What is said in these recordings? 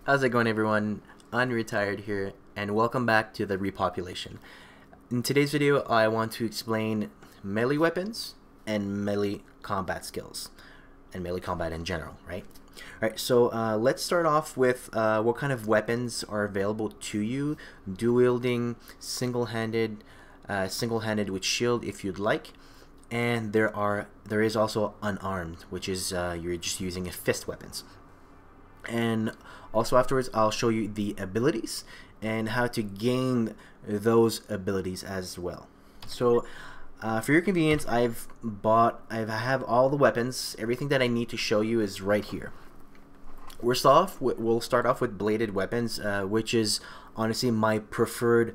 How's it going, everyone? Unretired here, and welcome back to the Repopulation. In today's video, I want to explain melee weapons and melee combat skills, and melee combat in general, right? Alright, so let's start off with what kind of weapons are available to you, dual wielding, single-handed with shield if you'd like, and there is also unarmed, which is you're just using fist weapons. And also afterwards I'll show you the abilities and how to gain those abilities as well. So for your convenience, I have all the weapons. Everything that I need to show you is right here. We'll start off with bladed weapons, which is honestly my preferred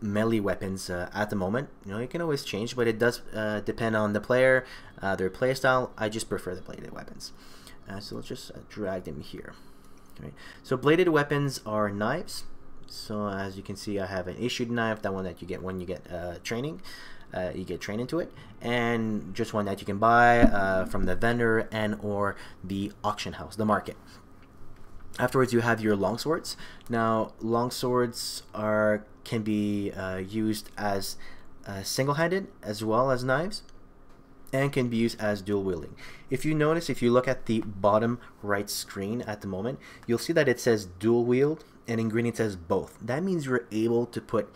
melee weapons at the moment. You know, it can always change, but it does depend on the player, their playstyle. I just prefer the bladed weapons. So let's just drag them here. Okay. So bladed weapons are knives. So as you can see, I have an issued knife, that one that you get when you get training. You get trained into it, and just one that you can buy from the vendor and or the auction house, the market. Afterwards, you have your longswords. Now, longswords can be used as single-handed as well as knives, and can be used as dual wielding. If you notice, if you look at the bottom right screen at the moment, you'll see that it says dual wield, and in green it says both. That means you're able to put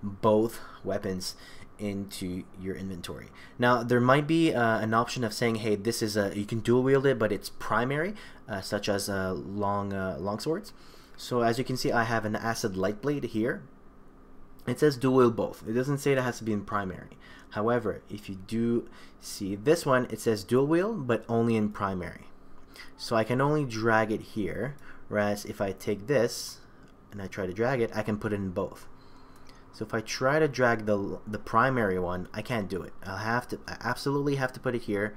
both weapons into your inventory. Now there might be an option of saying, hey, this is you can dual wield it, but it's primary, such as long swords. So as you can see, I have an acid light blade here. It says dual wield both. It doesn't say it has to be in primary. However, if you do see this one, it says dual wield, but only in primary. So I can only drag it here, whereas if I take this and I try to drag it, I can put it in both. So if I try to drag the primary one, I can't do it. I absolutely have to put it here,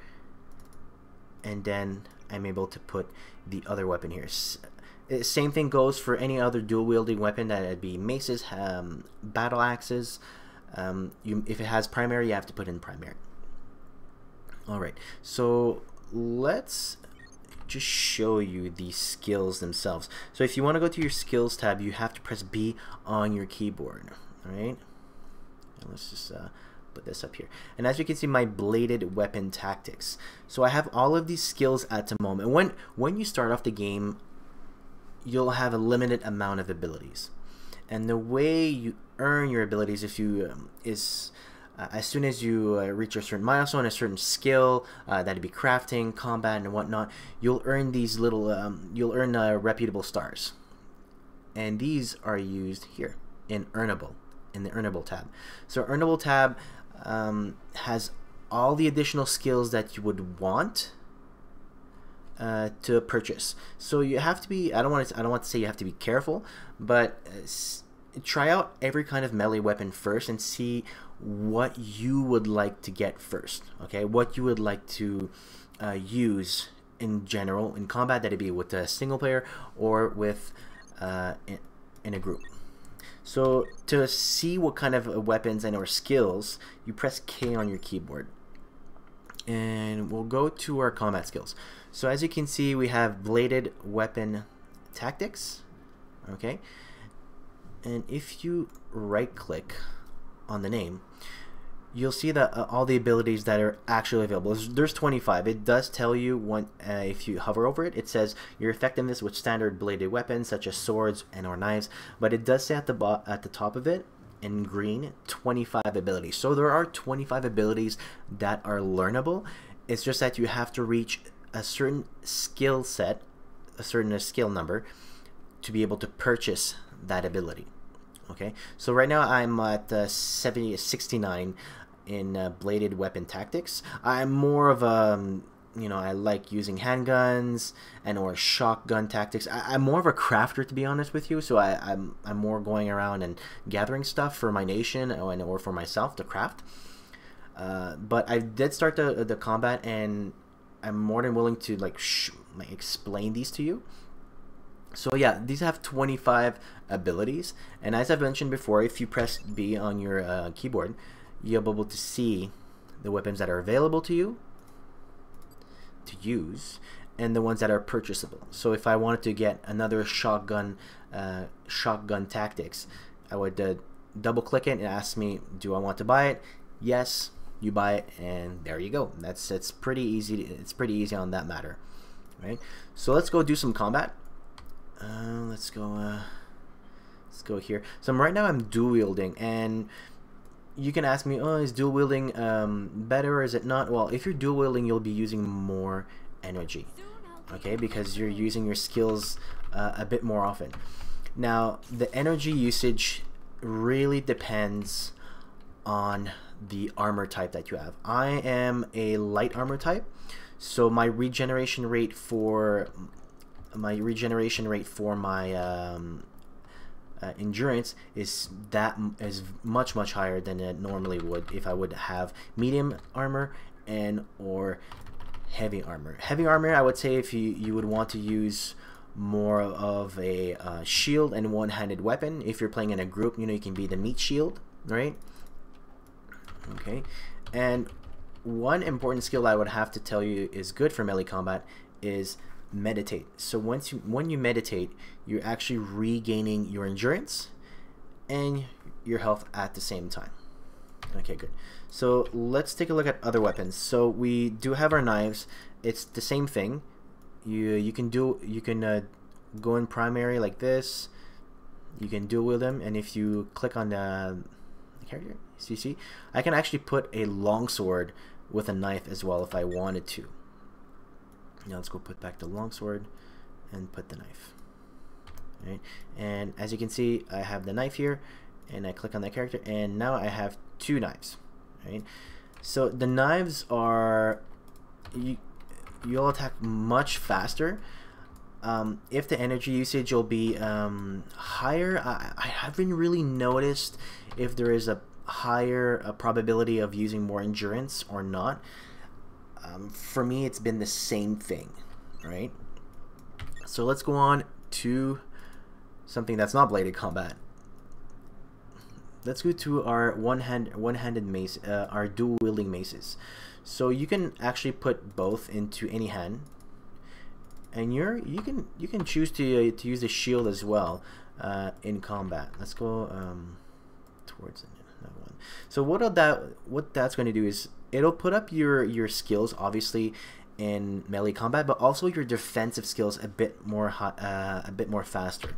and then I'm able to put the other weapon here. Same thing goes for any other dual wielding weapon, that would be maces, battle axes. If it has primary, you have to put in primary. Alright, so let's just show you the skills themselves. So if you want to go to your skills tab, you have to press B on your keyboard. Alright, let's just put this up here. And as you can see, my bladed weapon tactics. So I have all of these skills at the moment. When you start off the game, you'll have a limited amount of abilities, and the way you earn your abilities is as soon as you reach a certain milestone, a certain skill, that'd be crafting, combat, and whatnot, you'll earn these little reputable stars, and these are used here in the earnable tab. So earnable tab has all the additional skills that you would want to purchase. So you have to be, I don't want to say you have to be careful, but try out every kind of melee weapon first and see what you would like to get first. Okay, what you would like to use in general in combat, that'd be with a single player or with in a group. So to see what kind of weapons and or skills, you press K on your keyboard, and we'll go to our combat skills. So as you can see, we have bladed weapon tactics. Okay, and if you right click on the name, you'll see that all the abilities that are actually available. There's 25. It does tell you if you hover over it, it says your effectiveness with standard bladed weapons such as swords and or knives, but it does say at the top of it in green 25 abilities. So there are 25 abilities that are learnable. It's just that you have to reach a certain skill set, a certain skill number, to be able to purchase that ability. Okay, so right now I'm at 69 in bladed weapon tactics. I'm more of a I like using handguns and or shotgun tactics. I'm more of a crafter, to be honest with you. So I'm more going around and gathering stuff for my nation or for myself to craft. But I did start the combat, and I'm more than willing to explain these to you. So yeah, these have 25 abilities, and as I've mentioned before, if you press B on your keyboard, you'll be able to see the weapons that are available to you to use, and the ones that are purchasable. So if I wanted to get another shotgun tactics, I would double click it and ask me, do I want to buy it? Yes, you buy it, and there you go. It's pretty easy. It's pretty easy on that matter, right? So let's go do some combat. Let's go here. So right now I'm dual wielding, and you can ask me, oh, is dual wielding better or is it not? Well, if you're dual wielding, you'll be using more energy, okay, because you're using your skills a bit more often. Now, the energy usage really depends on the armor type that you have. I am a light armor type, so my regeneration rate for my endurance is much higher than it normally would if I would have medium armor and or heavy armor. Heavy armor, I would say, if you would want to use more of a shield and one-handed weapon. If you're playing in a group, you know, you can be the meat shield, right? Okay, and one important skill I would have to tell you is good for melee combat is meditate. So when you meditate, you're actually regaining your endurance and your health at the same time. Okay, good. So let's take a look at other weapons. So we do have our knives. It's the same thing. You can go in primary like this. You can dual wield them, and if you click on the character, so you see, I can actually put a longsword with a knife as well if I wanted to. Now let's go put back the longsword and put the knife. Right, and as you can see, I have the knife here, and I click on that character, and now I have two knives. Right, so the knives are you'll attack much faster. If the energy usage will be higher, I haven't really noticed if there is a higher probability of using more endurance or not. For me, it's been the same thing, right? So let's go on to something that's not bladed combat. Let's go to our one-handed mace, our dual wielding maces. So you can actually put both into any hand, and you can choose to use the shield as well in combat. Let's go towards that one. So what that's going to do is it'll put up your skills, obviously, in melee combat, but also your defensive skills a bit more faster.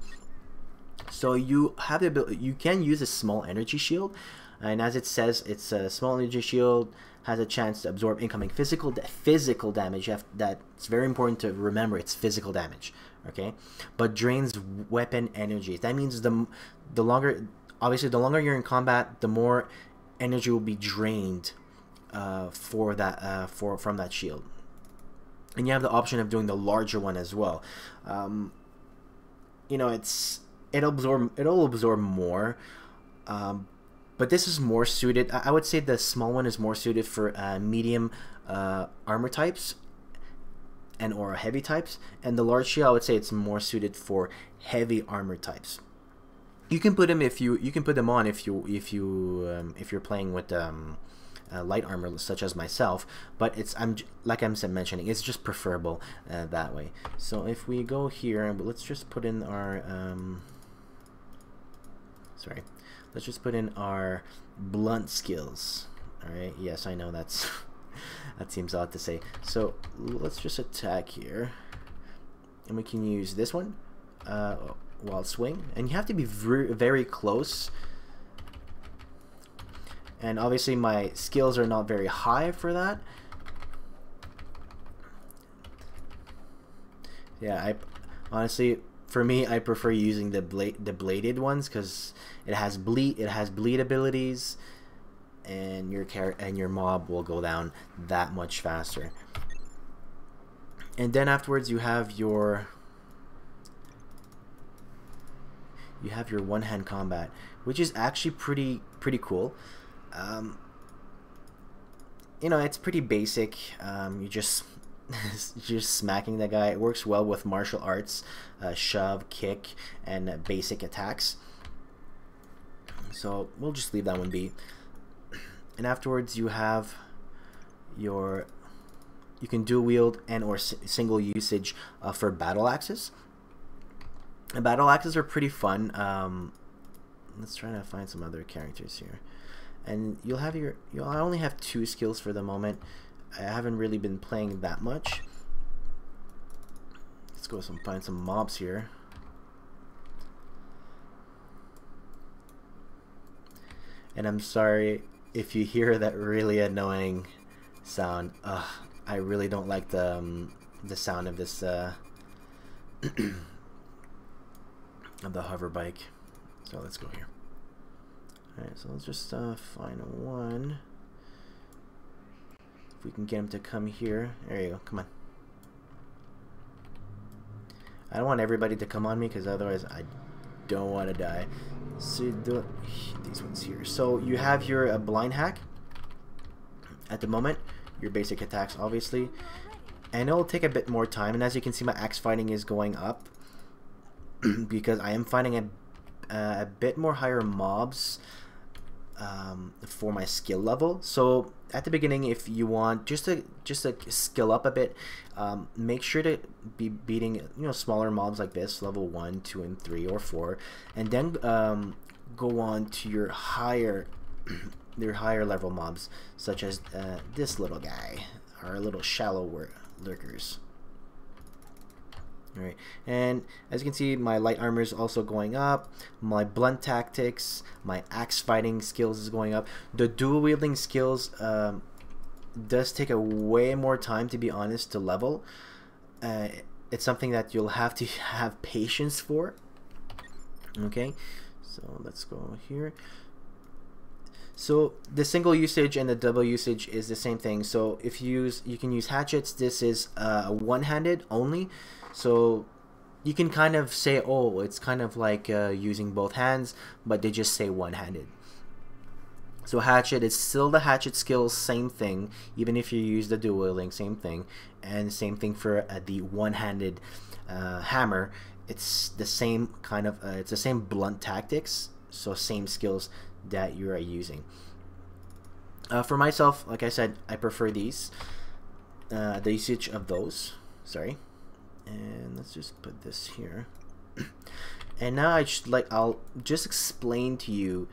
So you have the ability, you can use a small energy shield, and as it says, it's a small energy shield, has a chance to absorb incoming physical damage. That's very important to remember. It's physical damage, okay? But drains weapon energy. That means the longer, obviously, the longer you're in combat, the more energy will be drained from that shield. And you have the option of doing the larger one as well. You know, it'll absorb more. But this is more suited. I would say the small one is more suited for medium armor types and or heavy types, and the large shield, I would say it's more suited for heavy armor types. You can put them on if you're playing with light armor such as myself, but like I'm mentioning, it's just preferable that way. So if we go here, let's just put in our let's just put in our blunt skills. All right. Yes, I know that seems odd to say. So let's just attack here, and we can use this one while swing. And you have to be very close. And obviously, my skills are not very high for that. Yeah, honestly, for me, I prefer using the bladed ones because it has bleed abilities, and your mob will go down that much faster. And then afterwards, you have your one-hand combat, which is actually pretty cool. You know, it's pretty basic. You just smacking the guy. It works well with martial arts, shove, kick, and basic attacks. So we'll just leave that one be. And afterwards, you have your You can dual wield and or single usage for battle axes. And battle axes are pretty fun. Let's try to find some other characters here. And you'll only have 2 skills for the moment. I haven't really been playing that much. Let's go find some mobs here. And I'm sorry if you hear that really annoying sound. I really don't like the sound of this of the hover bike. So let's go here. Alright, so let's just find one. If we can get him to come here. There you go, come on. I don't want everybody to come on me because otherwise I don't want to die. So these ones here. So you have your blind hack at the moment. Your basic attacks, obviously. And it'll take a bit more time. And as you can see, my axe fighting is going up because I am finding a bit more higher mobs for my skill level. So at the beginning, if you want just to skill up a bit, make sure to be beating smaller mobs like this, level 1, 2, and 3, or 4, and then go on to your higher level mobs, such as this little guy, our little shallow lurkers. Alright, and as you can see, my light armor is also going up, my blunt tactics, my axe fighting skills is going up. The dual wielding skills does take a way more time, to be honest, to level. It's something that you'll have to have patience for. Okay, so let's go here. So the single usage and the double usage is the same thing. So if you can use hatchets. This is one-handed only. So you can kind of say, oh, it's kind of like using both hands, but they just say one-handed. So hatchet is still the hatchet skill, same thing, even if you use the dual wielding, same thing. And same thing for the one-handed hammer. It's the same kind of, it's the same blunt tactics, so same skills that you are using. For myself, like I said, I prefer these, the usage of those, sorry. And let's just put this here. And now I'll just explain to you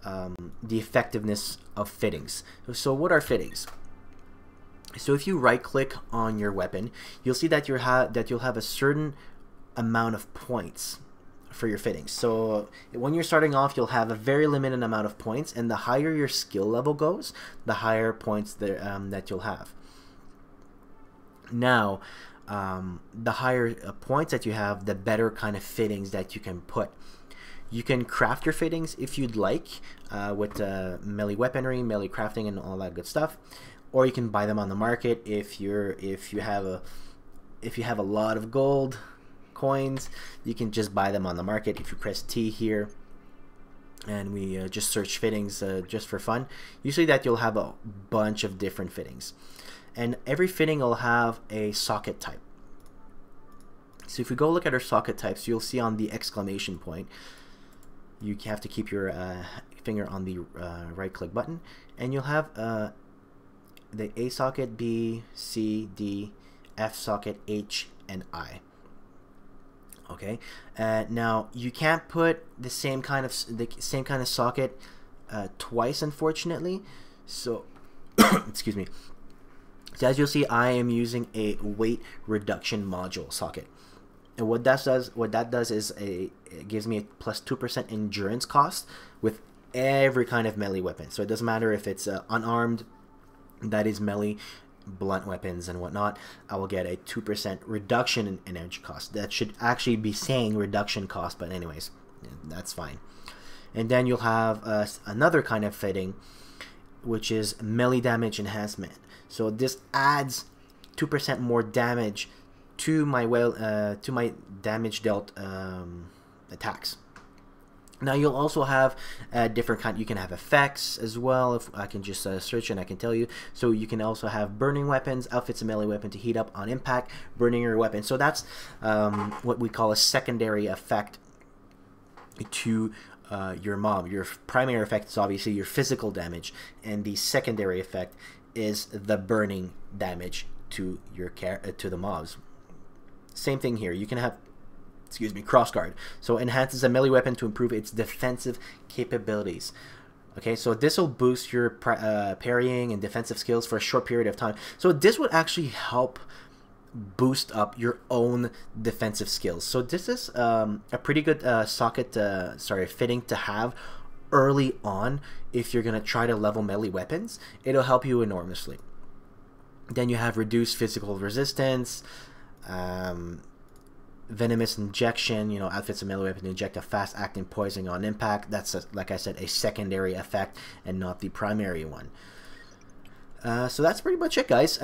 the effectiveness of fittings. So what are fittings? So if you right click on your weapon, you'll see that you'll have a certain amount of points for your fittings. So when you're starting off, you'll have a very limited amount of points, and the higher your skill level goes, the higher points that you'll have. Now the higher points that you have, the better kind of fittings that you can put. You can craft your fittings if you'd like, with melee weaponry, melee crafting, and all that good stuff, or you can buy them on the market if you have a lot of gold coins. You can just buy them on the market. If you press T here and we just search fittings just for fun, you see that you'll have a bunch of different fittings, and every fitting will have a socket type. So if we go look at our socket types, you'll see on the exclamation point, you have to keep your finger on the right click button, and you'll have the A socket, B, C, D, F socket, H, and I. Okay, now you can't put the same kind of socket twice, unfortunately. So excuse me. So as you'll see, I am using a weight reduction module socket, and what that does is it gives me a plus 2% endurance cost with every kind of melee weapon. So it doesn't matter if it's unarmed, that is melee, blunt weapons and whatnot, I will get a 2% reduction in energy cost. That should actually be saying reduction cost, but anyways, that's fine. And then you'll have another kind of fitting, which is melee damage enhancement. So this adds 2% more damage to my damage dealt attacks. Now you'll also have different kind. You can have effects as well. If I can just search and I can tell you. So you can also have burning weapons, outfits a melee weapon to heat up on impact, burning your weapon. So that's what we call a secondary effect to your mob. Your primary effect is obviously your physical damage, and the secondary effect is the burning damage to your to the mobs. Same thing here. You can have, excuse me, crossguard. So enhances a melee weapon to improve its defensive capabilities. Okay, so this will boost your parrying and defensive skills for a short period of time. So this would actually help boost up your own defensive skills. So this is a pretty good fitting to have early on if you're gonna try to level melee weapons. It'll help you enormously. Then you have reduced physical resistance, venomous injection. You know, outfits a melee weapon to inject a fast-acting poison on impact. That's like I said, a secondary effect and not the primary one. So that's pretty much it, guys.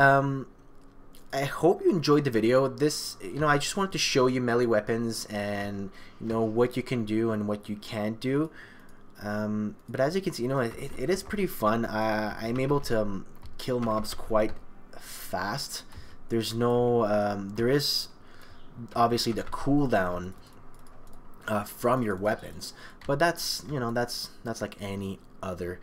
I hope you enjoyed the video. This, I just wanted to show you melee weapons and what you can do and what you can't do. But as you can see, it is pretty fun. I'm able to kill mobs quite fast. There's no, there is obviously the cooldown from your weapons, but that's that's like any other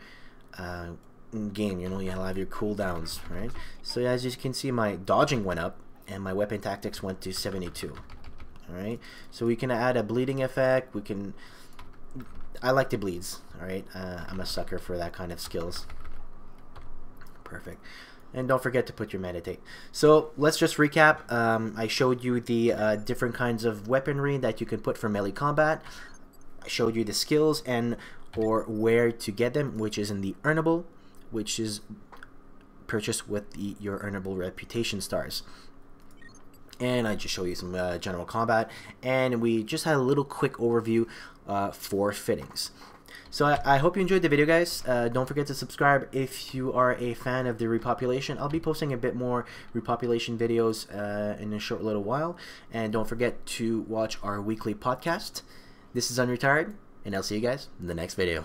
game. You'll have your cooldowns, right? So as you can see, my dodging went up and my weapon tactics went to 72. All right, so we can add a bleeding effect. I like the bleeds. All right, I'm a sucker for that kind of skills. Perfect. And don't forget to put your meditate. So let's just recap. I showed you the different kinds of weaponry that you can put for melee combat. I showed you the skills or where to get them, which is in the earnable, which is purchased with your earnable reputation stars. And I just show you some general combat, and we just had a little quick overview for fittings. So I hope you enjoyed the video, guys. Don't forget to subscribe if you are a fan of the Repopulation. I'll be posting a bit more Repopulation videos in a short little while. And don't forget to watch our weekly podcast. This is Unretired, and I'll see you guys in the next video.